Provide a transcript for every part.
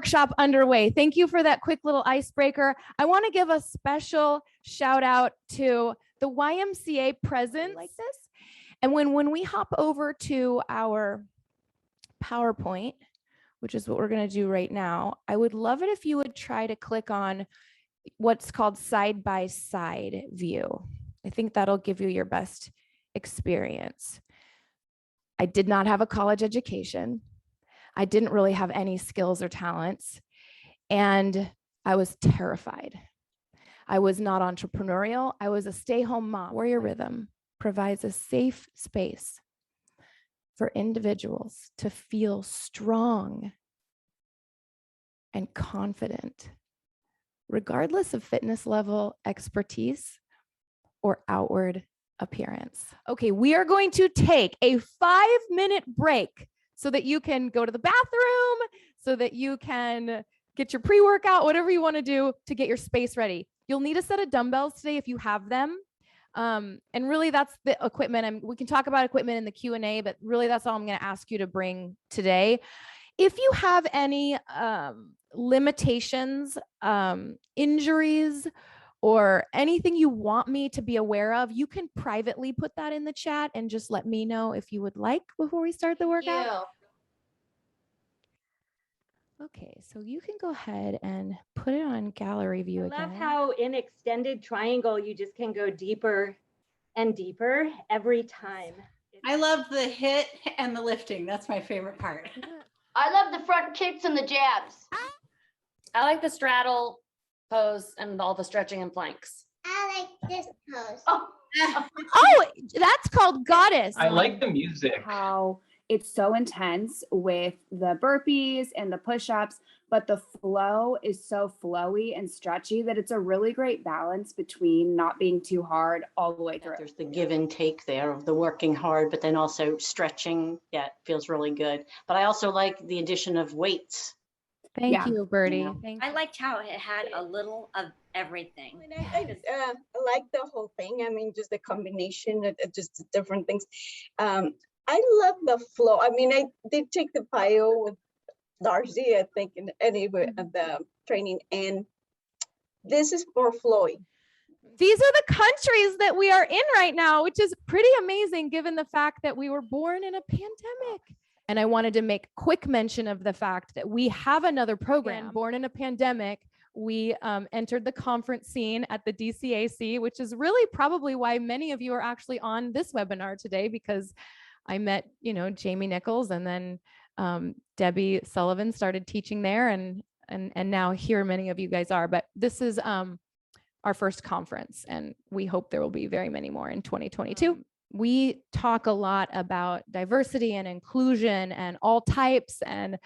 workshop underway. Thank you for that quick little icebreaker. I want to give a special shout out to the YMCA presence like this. And when we hop over to our PowerPoint, which is what we're going to do right now, I would love it if you would try to click on what's called side-by-side view. I think that'll give you your best experience. I did not have a college education. I didn't really have any skills or talents, and I was terrified. I was not entrepreneurial. I was a stay-home mom. Warrior Rhythm provides a safe space for individuals to feel strong and confident, regardless of fitness level, expertise, or outward appearance. Okay, we are going to take a 5-minute break so that you can go to the bathroom, so that you can get your pre-workout, whatever you want to do to get your space ready. You'll need a set of dumbbells today if you have them. And really that's the equipment. And we can talk about equipment in the Q&A, but really that's all I'm going to ask you to bring today. If you have any limitations, injuries, or anything you want me to be aware of, you can privately put that in the chat and just let me know if you would like before we start the workout. Yeah. Okay, so you can go ahead and put it on gallery view again. I love how in extended triangle, you just can go deeper and deeper every time. I love the hit and the lifting. That's my favorite part. I love the front kicks and the jabs. I like the straddle pose and all the stretching and planks. I like this pose. Oh, Oh, that's called Goddess. I like the music. How it's so intense with the burpees and the push-ups, but the flow is so flowy and stretchy that it's a really great balance between not being too hard all the way through. There's the give and take there of the working hard, but then also stretching. Yeah, it feels really good. But I also like the addition of weights. Thank you, Birdie. Yeah. Thank I you. liked how it had a little of everything. I like the whole thing. I mean, just the combination of just the different things. I love the flow. I mean, I did take the bio with Darcy, I think, in anyway at the training, and this is more flowy. These are the countries that we are in right now, which is pretty amazing given the fact that we were born in a pandemic. And I wanted to make quick mention of the fact that we have another program. Born in a pandemic, we entered the conference scene at the DCAC, which is really probably why many of you are actually on this webinar today, because I met, Jamie Nichols, and then Debbie Sullivan started teaching there, and now here many of you guys are. But this is our first conference, and we hope there will be very many more in 2022. We talk a lot about diversity and inclusion and all types and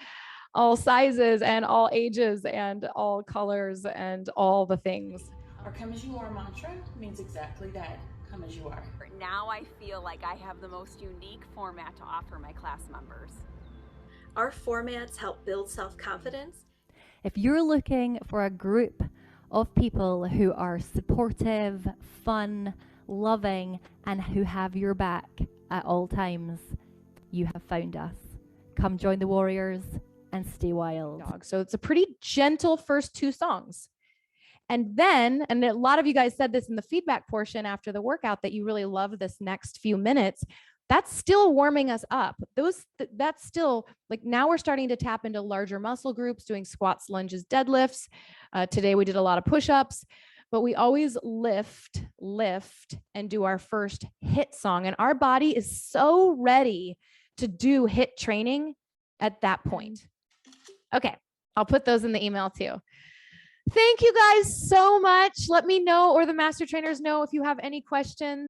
all sizes and all ages and all colors and all the things. Our come as you are mantra means exactly that. Come as you are. Now I feel like I have the most unique format to offer my class members. Our formats help build self-confidence. If you're looking for a group of people who are supportive, fun, loving, and who have your back at all times, you have found us. Come join the Warriors and stay wild. So it's a pretty gentle first 2 songs. And then, and a lot of you guys said this in the feedback portion after the workout, that you really love this next few minutes. That's still warming us up. That's still, like, now we're starting to tap into larger muscle groups, doing squats, lunges, deadlifts. Today we did a lot of push-ups, but we always lift, and do our first HIIT song. And our body is so ready to do HIIT training at that point. Okay, I'll put those in the email too. Thank you guys so much. Let me know, or the master trainers know, if you have any questions.